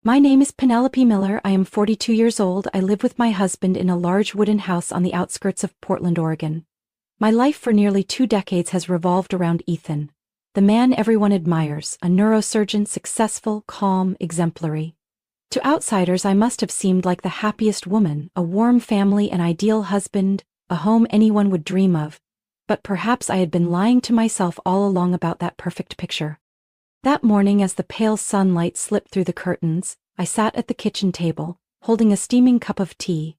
My name is Penelope Miller. I am 42 years old. I live with my husband in a large wooden house on the outskirts of Portland, Oregon. My life for nearly 2 decades has revolved around Ethan, the man everyone admires, a neurosurgeon, successful, calm, exemplary. To outsiders, I must have seemed like the happiest woman, a warm family, an ideal husband, a home anyone would dream of. But perhaps I had been lying to myself all along about that perfect picture. That morning, as the pale sunlight slipped through the curtains, I sat at the kitchen table, holding a steaming cup of tea.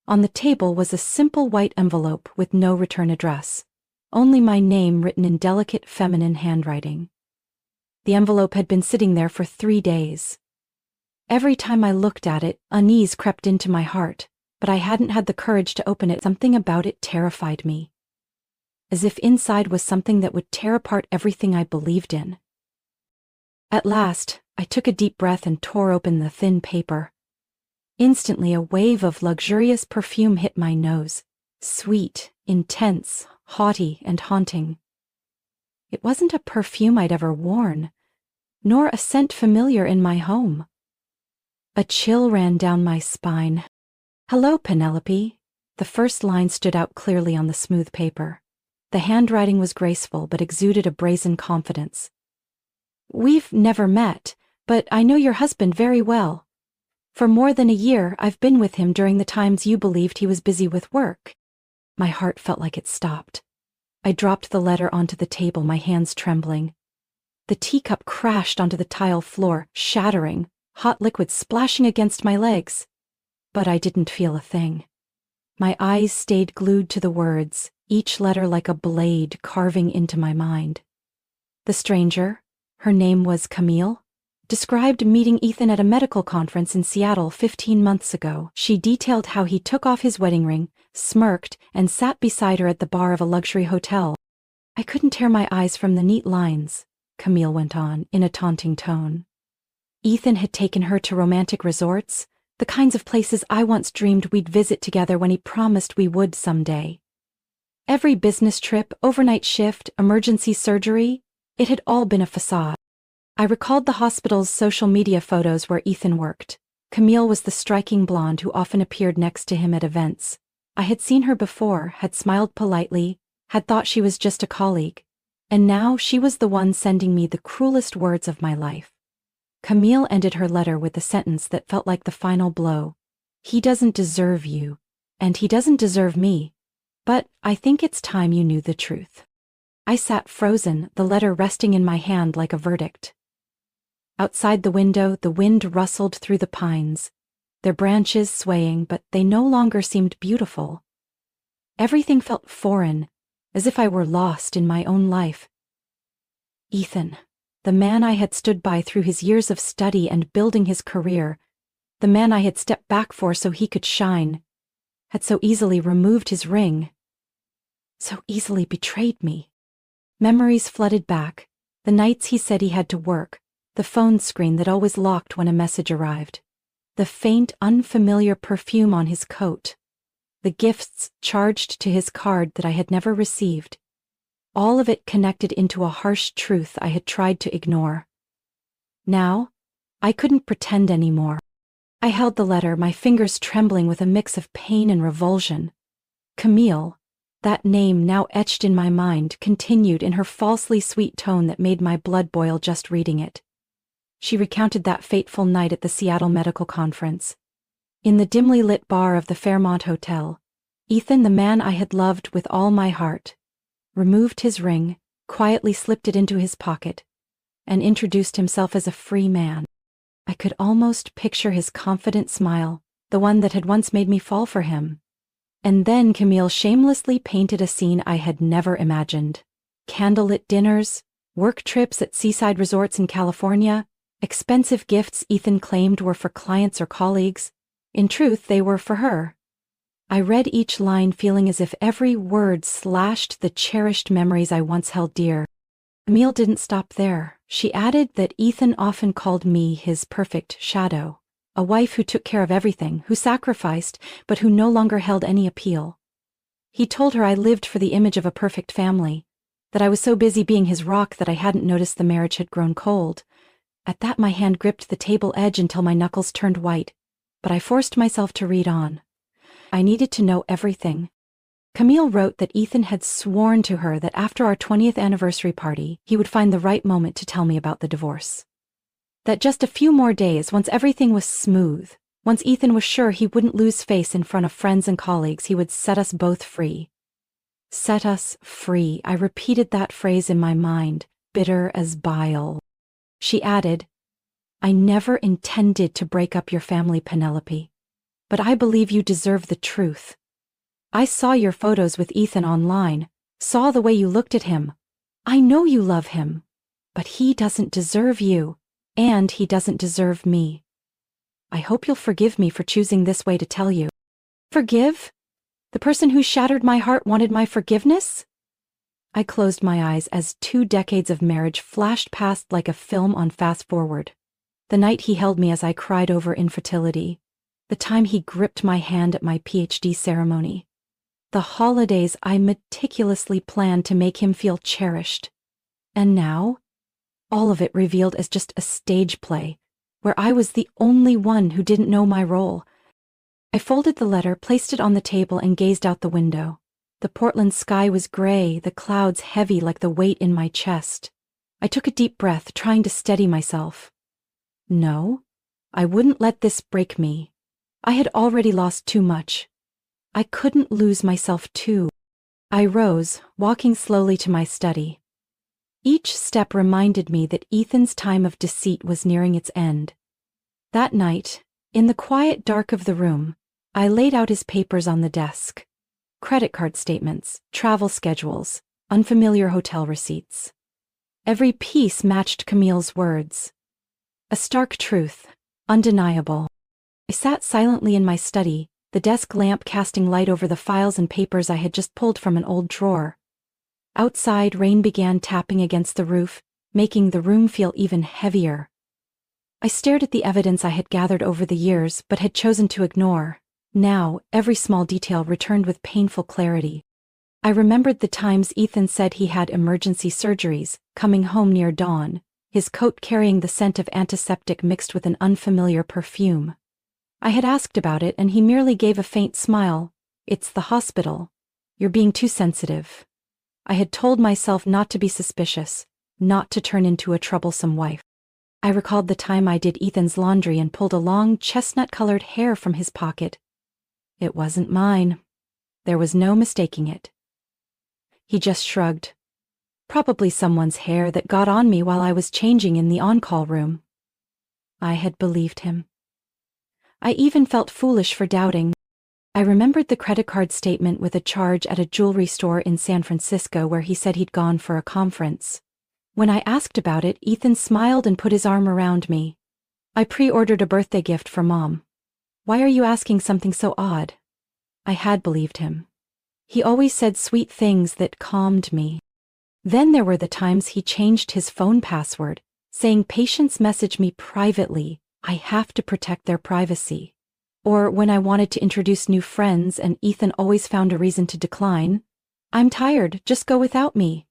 On the table was a simple white envelope with no return address, only my name written in delicate feminine handwriting. The envelope had been sitting there for 3 days. Every time I looked at it, unease crept into my heart, but I hadn't had the courage to open it. Something about it terrified me, as if inside was something that would tear apart everything I believed in. At last, I took a deep breath and tore open the thin paper. Instantly, a wave of luxurious perfume hit my nose, sweet, intense, haughty, and haunting. It wasn't a perfume I'd ever worn, nor a scent familiar in my home. A chill ran down my spine. "Hello, Penelope." The first line stood out clearly on the smooth paper. The handwriting was graceful but exuded a brazen confidence. "We've never met, but I know your husband very well. For more than a year, I've been with him during the times you believed he was busy with work." My heart felt like it stopped. I dropped the letter onto the table, my hands trembling. The teacup crashed onto the tile floor, shattering, hot liquid splashing against my legs. But I didn't feel a thing. My eyes stayed glued to the words, each letter like a blade carving into my mind. The stranger, her name was Camille, described meeting Ethan at a medical conference in Seattle 15 months ago. She detailed how he took off his wedding ring, smirked, and sat beside her at the bar of a luxury hotel. "I couldn't tear my eyes from the neat lines," Camille went on, in a taunting tone. Ethan had taken her to romantic resorts, the kinds of places I once dreamed we'd visit together when he promised we would someday. Every business trip, overnight shift, emergency surgery, it had all been a facade. I recalled the hospital's social media photos where Ethan worked. Camille was the striking blonde who often appeared next to him at events. I had seen her before, had smiled politely, had thought she was just a colleague, and now she was the one sending me the cruelest words of my life. Camille ended her letter with a sentence that felt like the final blow. "He doesn't deserve you, and he doesn't deserve me, but I think it's time you knew the truth." I sat frozen, the letter resting in my hand like a verdict. Outside the window, the wind rustled through the pines, their branches swaying, but they no longer seemed beautiful. Everything felt foreign, as if I were lost in my own life. Ethan, the man I had stood by through his years of study and building his career, the man I had stepped back for so he could shine, had so easily removed his ring, so easily betrayed me. Memories flooded back, the nights he said he had to work, the phone screen that always locked when a message arrived, the faint, unfamiliar perfume on his coat, the gifts charged to his card that I had never received. All of it connected into a harsh truth I had tried to ignore. Now, I couldn't pretend anymore. I held the letter, my fingers trembling with a mix of pain and revulsion. Camille, that name now etched in my mind, continued in her falsely sweet tone that made my blood boil just reading it. She recounted that fateful night at the Seattle Medical Conference. In the dimly lit bar of the Fairmont Hotel, Ethan, the man I had loved with all my heart, removed his ring, quietly slipped it into his pocket, and introduced himself as a free man. I could almost picture his confident smile, the one that had once made me fall for him. And then Camille shamelessly painted a scene I had never imagined. Candlelit dinners, work trips at seaside resorts in California, expensive gifts Ethan claimed were for clients or colleagues. In truth, they were for her. I read each line feeling as if every word slashed the cherished memories I once held dear. Camille didn't stop there. She added that Ethan often called me his perfect shadow. A wife who took care of everything, who sacrificed, but who no longer held any appeal. He told her I lived for the image of a perfect family, that I was so busy being his rock that I hadn't noticed the marriage had grown cold. At that my hand gripped the table edge until my knuckles turned white, but I forced myself to read on. I needed to know everything. Camille wrote that Ethan had sworn to her that after our 20th anniversary party, he would find the right moment to tell me about the divorce. That just a few more days, once everything was smooth, once Ethan was sure he wouldn't lose face in front of friends and colleagues, he would set us both free. Set us free. I repeated that phrase in my mind, bitter as bile. She added, I never intended to break up your family, Penelope. But I believe you deserve the truth. I saw your photos with Ethan online, saw the way you looked at him. I know you love him, but he doesn't deserve you, and he doesn't deserve me. I hope you'll forgive me for choosing this way to tell you. Forgive? The person who shattered my heart wanted my forgiveness? I closed my eyes as 2 decades of marriage flashed past like a film on fast forward. The night he held me as I cried over infertility. The time he gripped my hand at my PhD ceremony. The holidays I meticulously planned to make him feel cherished. And now, all of it revealed as just a stage play, where I was the only one who didn't know my role. I folded the letter, placed it on the table, and gazed out the window. The Portland sky was gray, the clouds heavy like the weight in my chest. I took a deep breath, trying to steady myself. No, I wouldn't let this break me. I had already lost too much. I couldn't lose myself too. I rose, walking slowly to my study. Each step reminded me that Ethan's time of deceit was nearing its end. That night, in the quiet dark of the room, I laid out his papers on the desk. Credit card statements, travel schedules, unfamiliar hotel receipts. Every piece matched Camille's words. A stark truth, undeniable. I sat silently in my study, the desk lamp casting light over the files and papers I had just pulled from an old drawer. Outside, rain began tapping against the roof, making the room feel even heavier. I stared at the evidence I had gathered over the years but had chosen to ignore. Now, every small detail returned with painful clarity. I remembered the times Ethan said he had emergency surgeries, coming home near dawn, his coat carrying the scent of antiseptic mixed with an unfamiliar perfume. I had asked about it and he merely gave a faint smile. It's the hospital. You're being too sensitive. I had told myself not to be suspicious, not to turn into a troublesome wife. I recalled the time I did Ethan's laundry and pulled a long chestnut-colored hair from his pocket. It wasn't mine. There was no mistaking it. He just shrugged. Probably someone's hair that got on me while I was changing in the on-call room. I had believed him. I even felt foolish for doubting. I remembered the credit card statement with a charge at a jewelry store in San Francisco where he said he'd gone for a conference. When I asked about it, Ethan smiled and put his arm around me. I pre-ordered a birthday gift for Mom. Why are you asking something so odd? I had believed him. He always said sweet things that calmed me. Then there were the times he changed his phone password, saying patients message me privately. I have to protect their privacy. Or when I wanted to introduce new friends and Ethan always found a reason to decline. I'm tired, just go without me.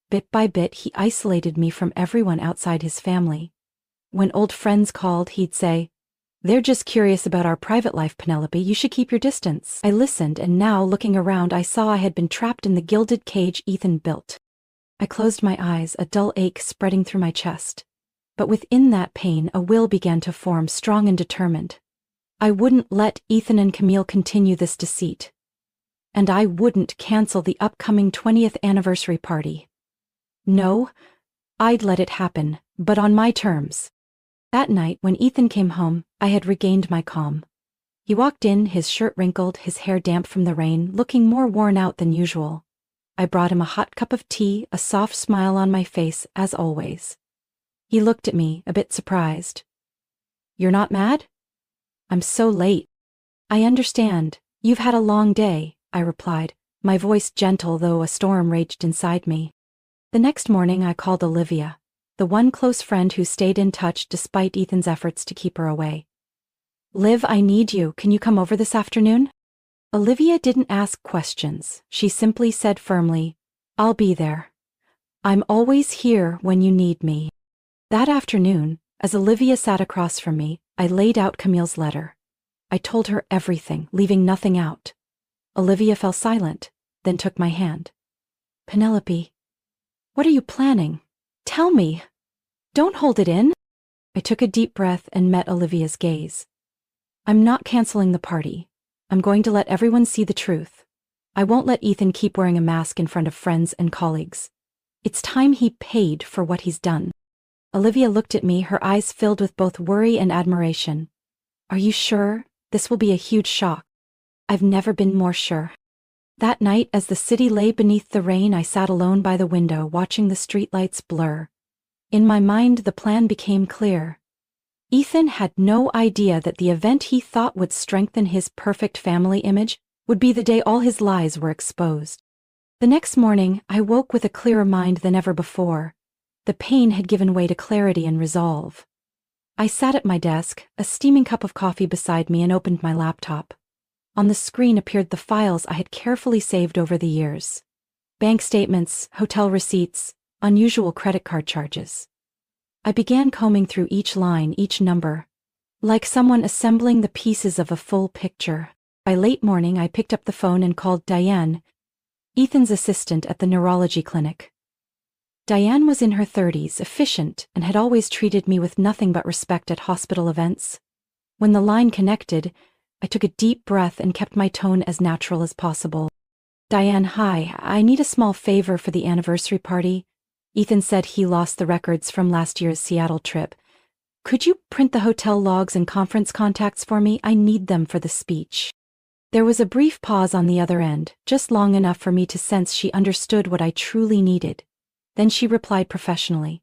Bit by bit, he isolated me from everyone outside his family. When old friends called, he'd say, "They're just curious about our private life, Penelope. You should keep your distance." I listened, and now, looking around, I saw I had been trapped in the gilded cage Ethan built. I closed my eyes, a dull ache spreading through my chest. But within that pain, a will began to form, strong and determined. I wouldn't let Ethan and Camille continue this deceit. And I wouldn't cancel the upcoming 20th anniversary party. No, I'd let it happen, but on my terms. That night, when Ethan came home, I had regained my calm. He walked in, his shirt wrinkled, his hair damp from the rain, looking more worn out than usual. I brought him a hot cup of tea, a soft smile on my face, as always. He looked at me, a bit surprised. "You're not mad?" "I'm so late." "I understand. You've had a long day," I replied, my voice gentle though a storm raged inside me. The next morning I called Olivia, the one close friend who stayed in touch despite Ethan's efforts to keep her away. "Liv, I need you. Can you come over this afternoon?" Olivia didn't ask questions. She simply said firmly, "I'll be there. I'm always here when you need me." That afternoon, as Olivia sat across from me, I laid out Camille's letter. I told her everything, leaving nothing out. Olivia fell silent, then took my hand. Penelope, what are you planning? Tell me. Don't hold it in. I took a deep breath and met Olivia's gaze. I'm not canceling the party. I'm going to let everyone see the truth. I won't let Ethan keep wearing a mask in front of friends and colleagues. It's time he paid for what he's done. Olivia looked at me, her eyes filled with both worry and admiration. Are you sure? This will be a huge shock. I've never been more sure. That night, as the city lay beneath the rain, I sat alone by the window, watching the streetlights blur. In my mind, the plan became clear. Ethan had no idea that the event he thought would strengthen his perfect family image would be the day all his lies were exposed. The next morning, I woke with a clearer mind than ever before. The pain had given way to clarity and resolve. I sat at my desk, a steaming cup of coffee beside me, and opened my laptop. On the screen appeared the files I had carefully saved over the years. Bank statements, hotel receipts, unusual credit card charges. I began combing through each line, each number, like someone assembling the pieces of a full picture. By late morning, I picked up the phone and called Diane, Ethan's assistant at the neurology clinic. Diane was in her 30s, efficient, and had always treated me with nothing but respect at hospital events. When the line connected, I took a deep breath and kept my tone as natural as possible. Diane, hi, I need a small favor for the anniversary party. Ethan said he lost the records from last year's Seattle trip. Could you print the hotel logs and conference contacts for me? I need them for the speech. There was a brief pause on the other end, just long enough for me to sense she understood what I truly needed. Then she replied professionally,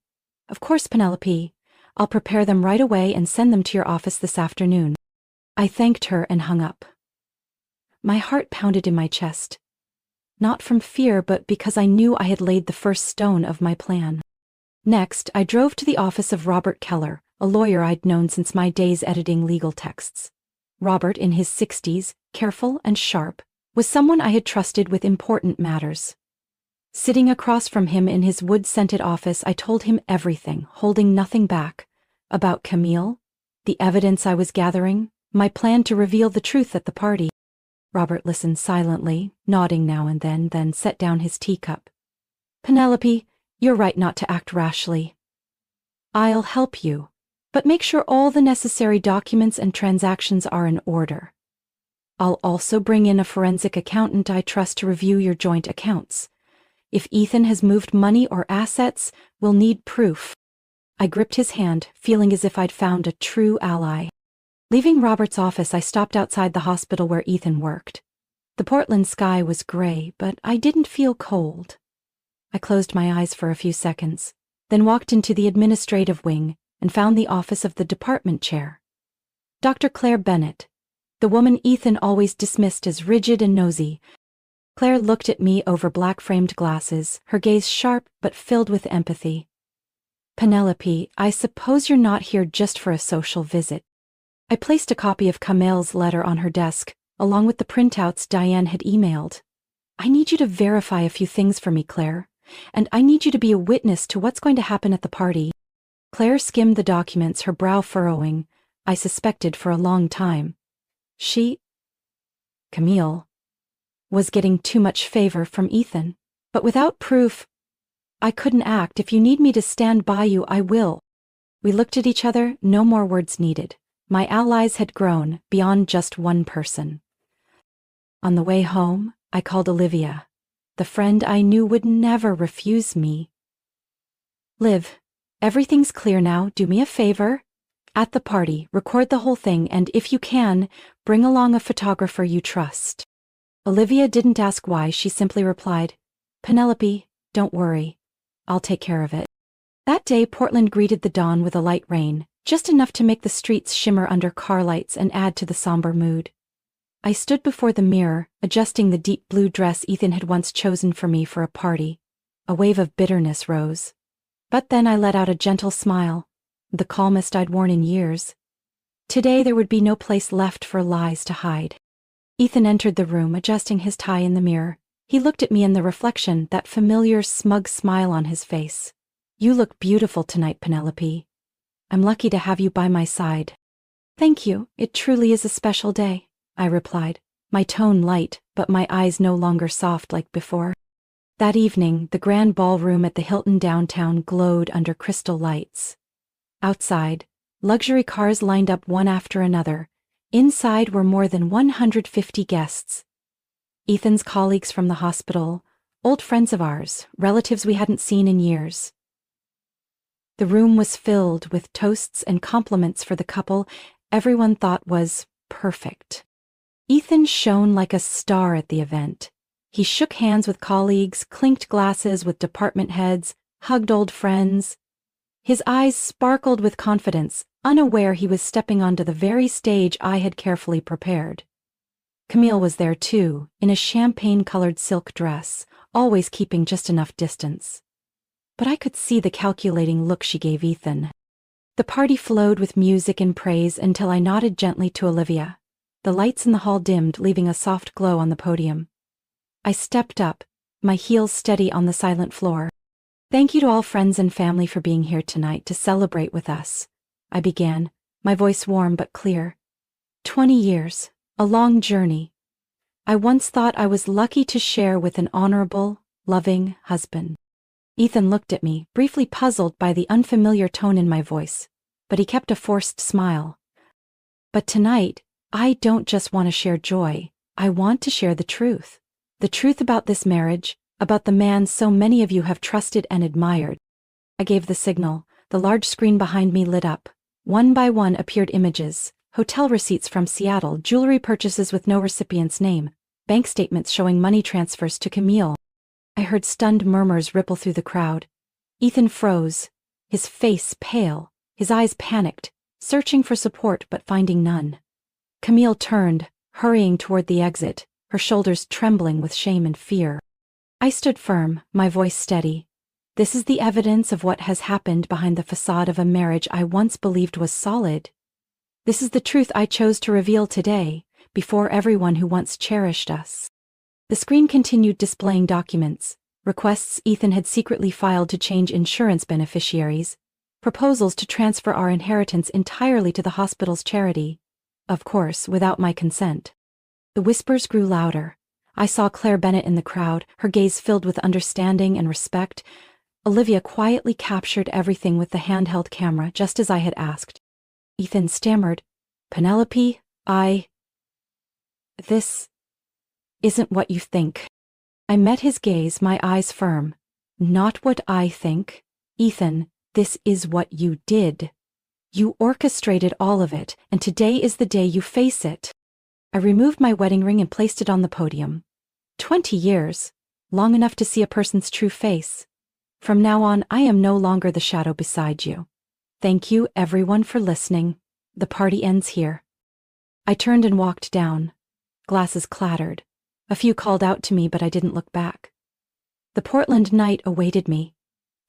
Of course, Penelope. I'll prepare them right away and send them to your office this afternoon. I thanked her and hung up. My heart pounded in my chest. Not from fear, but because I knew I had laid the first stone of my plan. Next, I drove to the office of Robert Keller, a lawyer I'd known since my days editing legal texts. Robert, in his 60s, careful and sharp, was someone I had trusted with important matters. Sitting across from him in his wood-scented office, I told him everything, holding nothing back, about Camille, the evidence I was gathering, my plan to reveal the truth at the party. Robert listened silently, nodding now and then set down his teacup. Penelope, you're right not to act rashly. I'll help you, but make sure all the necessary documents and transactions are in order. I'll also bring in a forensic accountant I trust to review your joint accounts. If Ethan has moved money or assets, we'll need proof. I gripped his hand, feeling as if I'd found a true ally. Leaving Robert's office, I stopped outside the hospital where Ethan worked. The Portland sky was gray, but I didn't feel cold. I closed my eyes for a few seconds, then walked into the administrative wing and found the office of the department chair. Dr. Claire Bennett, the woman Ethan always dismissed as rigid and nosy. Claire looked at me over black-framed glasses, her gaze sharp but filled with empathy. Penelope, I suppose you're not here just for a social visit. I placed a copy of Camille's letter on her desk, along with the printouts Diane had emailed. I need you to verify a few things for me, Claire, and I need you to be a witness to what's going to happen at the party. Claire skimmed the documents, her brow furrowing, I suspected for a long time. Camille, was getting too much favor from Ethan. But without proof, I couldn't act. If you need me to stand by you, I will. We looked at each other, no more words needed. My allies had grown beyond just one person. On the way home, I called Olivia, the friend I knew would never refuse me. Liv, everything's clear now. Do me a favor. At the party, record the whole thing, and if you can, bring along a photographer you trust. Olivia didn't ask why, she simply replied, Penelope, don't worry. I'll take care of it. That day, Portland greeted the dawn with a light rain, just enough to make the streets shimmer under car lights and add to the somber mood. I stood before the mirror, adjusting the deep blue dress Ethan had once chosen for me for a party. A wave of bitterness rose. But then I let out a gentle smile, the calmest I'd worn in years. Today there would be no place left for lies to hide. Ethan entered the room, adjusting his tie in the mirror. He looked at me in the reflection, that familiar, smug smile on his face. You look beautiful tonight, Penelope. I'm lucky to have you by my side. Thank you, it truly is a special day, I replied, my tone light, but my eyes no longer soft like before. That evening, the grand ballroom at the Hilton downtown glowed under crystal lights. Outside, luxury cars lined up one after another. Inside were more than 150 guests. Ethan's colleagues from the hospital, old friends of ours, relatives we hadn't seen in years. The room was filled with toasts and compliments for the couple everyone thought was perfect. Ethan shone like a star at the event. He shook hands with colleagues, clinked glasses with department heads, hugged old friends. His eyes sparkled with confidence, unaware he was stepping onto the very stage I had carefully prepared. Camille was there too, in a champagne-colored silk dress, always keeping just enough distance. But I could see the calculating look she gave Ethan. The party flowed with music and praise until I nodded gently to Olivia. The lights in the hall dimmed, leaving a soft glow on the podium. I stepped up, my heels steady on the silent floor. Thank you to all friends and family for being here tonight to celebrate with us, I began, my voice warm but clear. 20 years, a long journey. I once thought I was lucky to share with an honorable, loving husband. Ethan looked at me, briefly puzzled by the unfamiliar tone in my voice, but he kept a forced smile. But tonight, I don't just want to share joy, I want to share the truth. The truth about this marriage, about the man so many of you have trusted and admired. I gave the signal, the large screen behind me lit up. One by one appeared images, hotel receipts from Seattle, jewelry purchases with no recipient's name, bank statements showing money transfers to Camille. I heard stunned murmurs ripple through the crowd. Ethan froze, his face pale, his eyes panicked, searching for support but finding none. Camille turned, hurrying toward the exit, her shoulders trembling with shame and fear. I stood firm, my voice steady. This is the evidence of what has happened behind the facade of a marriage I once believed was solid. This is the truth I chose to reveal today, before everyone who once cherished us. The screen continued displaying documents, requests Ethan had secretly filed to change insurance beneficiaries, proposals to transfer our inheritance entirely to the hospital's charity, of course, without my consent. The whispers grew louder. I saw Claire Bennett in the crowd, her gaze filled with understanding and respect. Olivia quietly captured everything with the handheld camera, just as I had asked. Ethan stammered, "Penelope, This isn't what you think." I met his gaze, my eyes firm. "Not what I think. Ethan, this is what you did. You orchestrated all of it, and today is the day you face it." I removed my wedding ring and placed it on the podium. 20 years, long enough to see a person's true face. From now on, I am no longer the shadow beside you. Thank you, everyone, for listening. The party ends here. I turned and walked down. Glasses clattered. A few called out to me, but I didn't look back. The Portland night awaited me.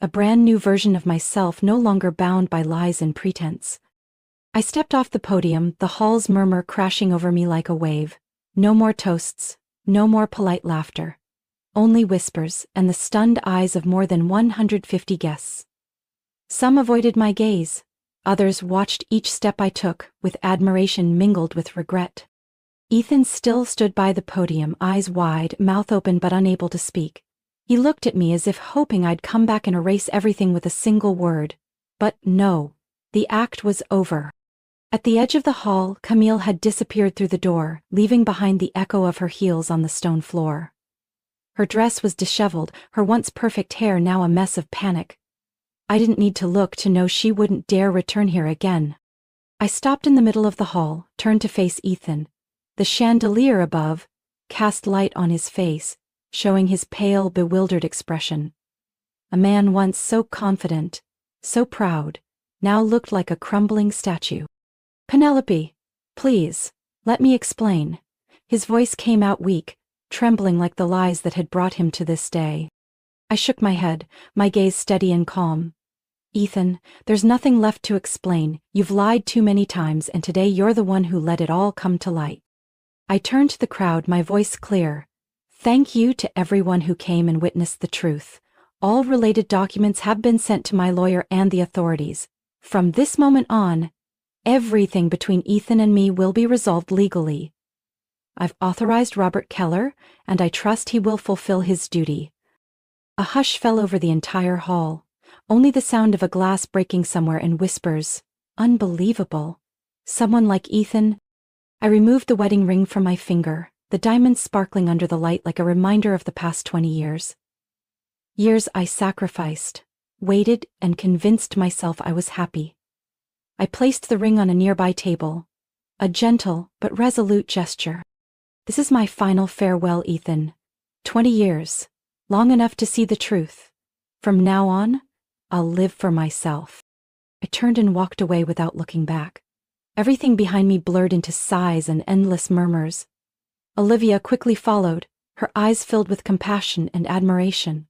A brand new version of myself, no longer bound by lies and pretense. I stepped off the podium, the hall's murmur crashing over me like a wave. No more toasts, no more polite laughter. Only whispers and the stunned eyes of more than 150 guests. Some avoided my gaze. Others watched each step I took, with admiration mingled with regret. Ethan still stood by the podium, eyes wide, mouth open but unable to speak. He looked at me as if hoping I'd come back and erase everything with a single word. But no, the act was over. At the edge of the hall, Camille had disappeared through the door, leaving behind the echo of her heels on the stone floor. Her dress was disheveled, her once perfect hair now a mess of panic. I didn't need to look to know she wouldn't dare return here again. I stopped in the middle of the hall, turned to face Ethan. The chandelier above cast light on his face, showing his pale, bewildered expression. A man once so confident, so proud, now looked like a crumbling statue. "Penelope, please, let me explain." His voice came out weak, trembling like the lies that had brought him to this day. I shook my head, my gaze steady and calm. "Ethan, there's nothing left to explain. You've lied too many times, and today you're the one who let it all come to light." I turned to the crowd, my voice clear. "Thank you to everyone who came and witnessed the truth. All related documents have been sent to my lawyer and the authorities. From this moment on, everything between Ethan and me will be resolved legally. I've authorized Robert Keller, and I trust he will fulfill his duty." A hush fell over the entire hall, only the sound of a glass breaking somewhere and whispers, "Unbelievable. Someone like Ethan." I removed the wedding ring from my finger, the diamonds sparkling under the light like a reminder of the past 20 years. Years I sacrificed, waited, and convinced myself I was happy. I placed the ring on a nearby table, a gentle but resolute gesture. "This is my final farewell, Ethan. 20 years, long enough to see the truth. From now on, I'll live for myself." I turned and walked away without looking back. Everything behind me blurred into sighs and endless murmurs. Olivia quickly followed, her eyes filled with compassion and admiration.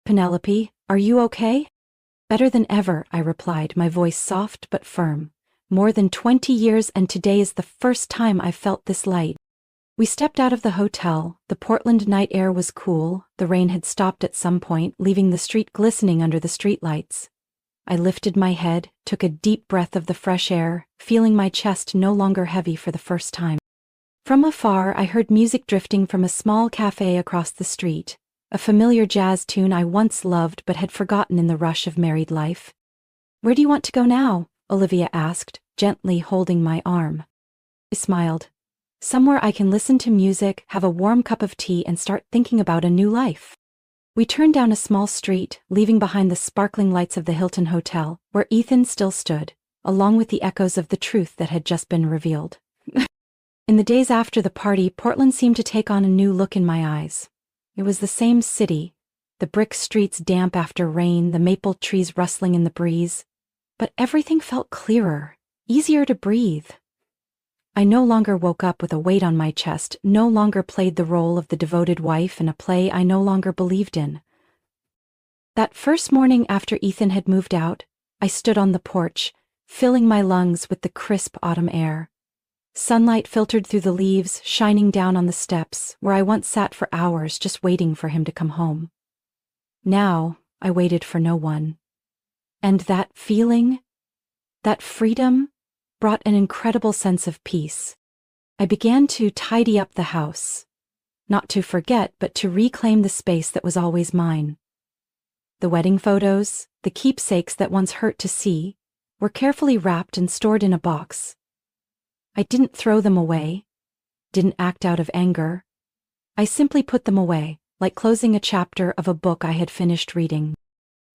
"Penelope, are you okay?" "Better than ever," I replied, my voice soft but firm. "More than 20 years, and today is the first time I've felt this light." We stepped out of the hotel. The Portland night air was cool, the rain had stopped at some point, leaving the street glistening under the streetlights. I lifted my head, took a deep breath of the fresh air, feeling my chest no longer heavy for the first time. From afar, I heard music drifting from a small cafe across the street, a familiar jazz tune I once loved but had forgotten in the rush of married life. "Where do you want to go now?" Olivia asked, gently holding my arm. I smiled. "Somewhere I can listen to music, have a warm cup of tea, and start thinking about a new life." We turned down a small street, leaving behind the sparkling lights of the Hilton Hotel, where Ethan still stood, along with the echoes of the truth that had just been revealed. In the days after the party, Portland seemed to take on a new look in my eyes. It was the same city, the brick streets damp after rain, the maple trees rustling in the breeze. But everything felt clearer, easier to breathe. I no longer woke up with a weight on my chest, no longer played the role of the devoted wife in a play I no longer believed in. That first morning after Ethan had moved out, I stood on the porch, filling my lungs with the crisp autumn air. Sunlight filtered through the leaves, shining down on the steps, where I once sat for hours just waiting for him to come home. Now, I waited for no one. And that feeling, that freedom, brought an incredible sense of peace. I began to tidy up the house, not to forget but to reclaim the space that was always mine. The wedding photos, the keepsakes that once hurt to see, were carefully wrapped and stored in a box. I didn't throw them away, didn't act out of anger. I simply put them away, like closing a chapter of a book I had finished reading.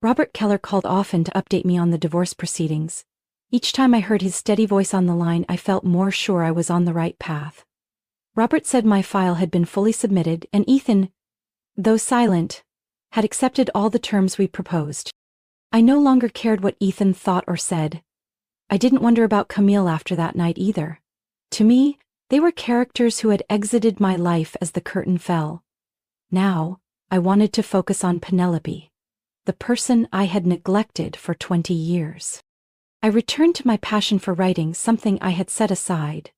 Robert Keller called often to update me on the divorce proceedings. Each time I heard his steady voice on the line, I felt more sure I was on the right path. Robert said my file had been fully submitted, and Ethan, though silent, had accepted all the terms we proposed. I no longer cared what Ethan thought or said. I didn't wonder about Camille after that night either. To me, they were characters who had exited my life as the curtain fell. Now, I wanted to focus on Penelope, the person I had neglected for 20 years. I returned to my passion for writing, something I had set aside.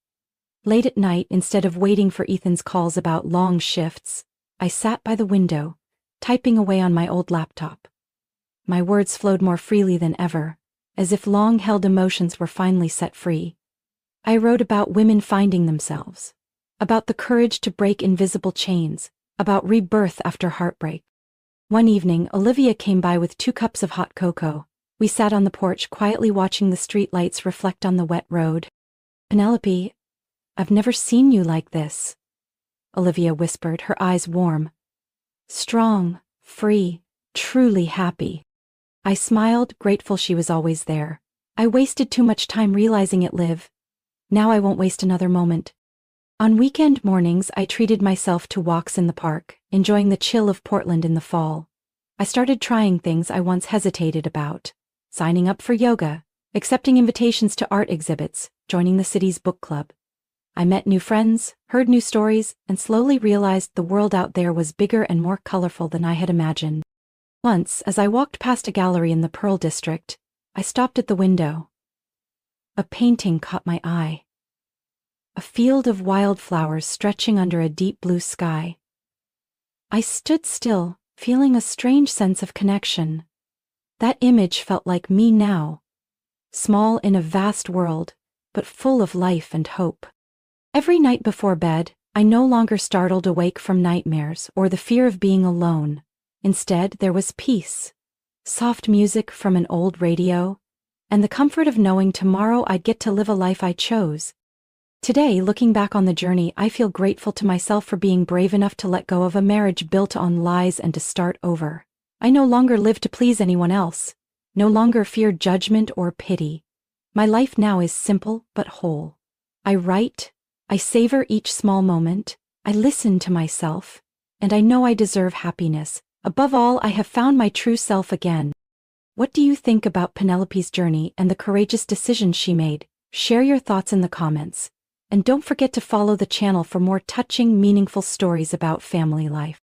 Late at night, instead of waiting for Ethan's calls about long shifts, I sat by the window, typing away on my old laptop. My words flowed more freely than ever, as if long-held emotions were finally set free. I wrote about women finding themselves, about the courage to break invisible chains, about rebirth after heartbreak. One evening, Olivia came by with 2 cups of hot cocoa. We sat on the porch quietly watching the streetlights reflect on the wet road. "Penelope, I've never seen you like this," Olivia whispered, her eyes warm. "Strong, free, truly happy." I smiled, grateful she was always there. I wasted too much time realizing it, Liv. Now I won't waste another moment. On weekend mornings, I treated myself to walks in the park, enjoying the chill of Portland in the fall. I started trying things I once hesitated about. Signing up for yoga, accepting invitations to art exhibits, joining the city's book club. I met new friends, heard new stories, and slowly realized the world out there was bigger and more colorful than I had imagined. Once, as I walked past a gallery in the Pearl District, I stopped at the window. A painting caught my eye. A field of wildflowers stretching under a deep blue sky. I stood still, feeling a strange sense of connection. That image felt like me now, small in a vast world, but full of life and hope. Every night before bed, I no longer startled awake from nightmares or the fear of being alone. Instead, there was peace, soft music from an old radio, and the comfort of knowing tomorrow I'd get to live a life I chose. Today, looking back on the journey, I feel grateful to myself for being brave enough to let go of a marriage built on lies and to start over. I no longer live to please anyone else, no longer fear judgment or pity. My life now is simple but whole. I write, I savor each small moment, I listen to myself, and I know I deserve happiness. Above all, I have found my true self again. What do you think about Penelope's journey and the courageous decisions she made? Share your thoughts in the comments. And don't forget to follow the channel for more touching, meaningful stories about family life.